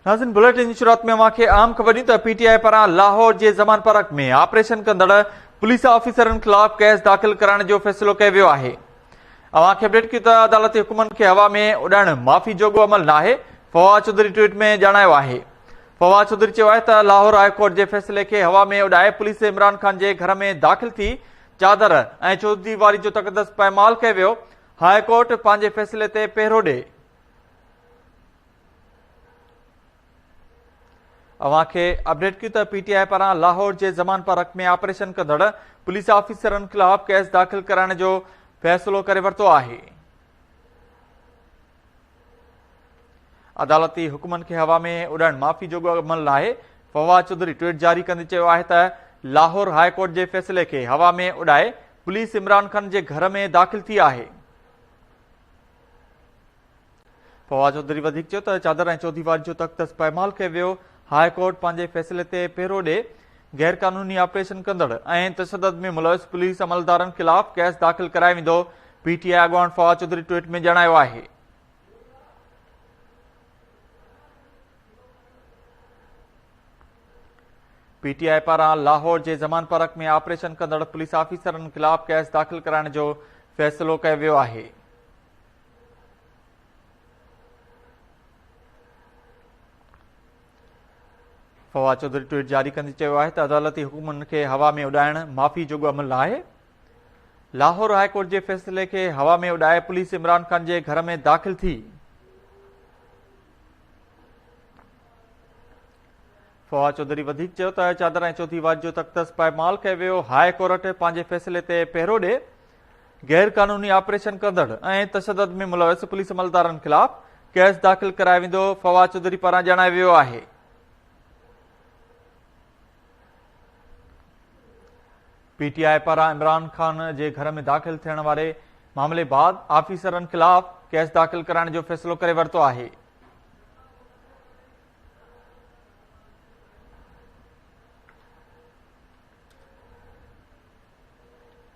नाज़रीन, बुलेटिन जी शुरुआत में अवांखे आम ख़बर ॾियूं त पीटीआई पारां लाहौर जे ज़मान पार्क में ऑपरेशन कंदड़ पुलिस ऑफिसरनि ख़िलाफ़ केस दाख़िल कराइण जो फ़ैसिलो कयो वियो आहे। अवांखे अपडेट कयूं त अदालती हुकुमनि खे हवा में उॾाइण माफ़ी जोॻो अमल न आहे। फवाद चौधरी ट्वीट में ॼाणायो आहे। फवाद चौधरी चयो आहे त लाहौर हाई कोर्ट जे फ़ैसिले खे हवा में उॾाए पुलिस इमरान ख़ान जे घर में दाख़िल थी चादर ऐं चौधरीवारी जो तक़दस पैमाल कयो वियो। हाई कोर्ट पंहिंजे फ़ैसिले ते पहिरो ॾे। अवांखे अपडेट कयूं त पीटीआई पारां लाहौर जे ज़मान पार्क में ऑपरेशन कंदड़ पुलिस ऑफिसरनि ख़िलाफ़ केस दाख़िल कराइण जो फ़ैसिलो करे वरितो आहे। अदालती हुकुमनि खे हवा में उॾाइण माफ़ी जोॻो अमल न आहे। फवाद चौधरी ट्वीट जारी कंदे चयो आहे त लाहौर हाई कोर्ट जे फ़ैसिले खे हवा में उॾाए पुलिस इमरान ख़ान जे घर में दाख़िल थी आहे। फवाद चौधरी वधीक चयो त चादर ऐं चौधरीवारी जो तख़दस पैमाल कयो वियो। हाई कोर्ट पंहिंजे फ़ैसिले ते पहिरो ॾे। गैर कानूनी ऑपरेशन कंदड़ ऐं तशदद में मुलविस पुलिस अमलदारनि ख़िलाफ़ केस दाख़िल करायो वेंदो। पीटीआई अॻवान फवाद चौधरी ट्वीट में ॼाणायो आहे। पीटीआई पारां लाहौर जे ज़मान पार्क में ऑपरेशन कंदड़ पुलिस ऑफिसरनि ख़िलाफ़ केस दाख़िल कराइण जो फ़ैसिलो कयो वियो आहे। फवाद चौधरी ट्वीट जारी कंदे चयो आहे त अदालती हुकुमनि खे हवा में उॾाइण माफ़ी जोॻो अमल न आहे। लाहौर हाई कोर्ट जे फ़ैसिले खे हवा में उॾाए पुलिस इमरान ख़ान जे घर में दाख़िल थी। फवाद चौधरी वधीक चयो त चादर ऐं चौधरीवारी जो तख़दस पैमाल कयो वियो। हाई कोर्ट पंहिंजे फ़ैसिले ते पहिरो ॾे। गैर कानूनी ऑपरेशन कंदड़ ऐं तशदद में मुलविस पुलिस अमलदारनि ख़िलाफ़ केस दाख़िल करायो वेंदो। फवाद चौधरी पारां ॼाणायो वियो आहे। पीटीआई पारां इमरान ख़ान जे घर में दाख़िल थियण वारे मामले बाद ऑफिसरनि ख़िलाफ़ केस दाख़िल कराइण जो फ़ैसिलो करे वरितो आहे।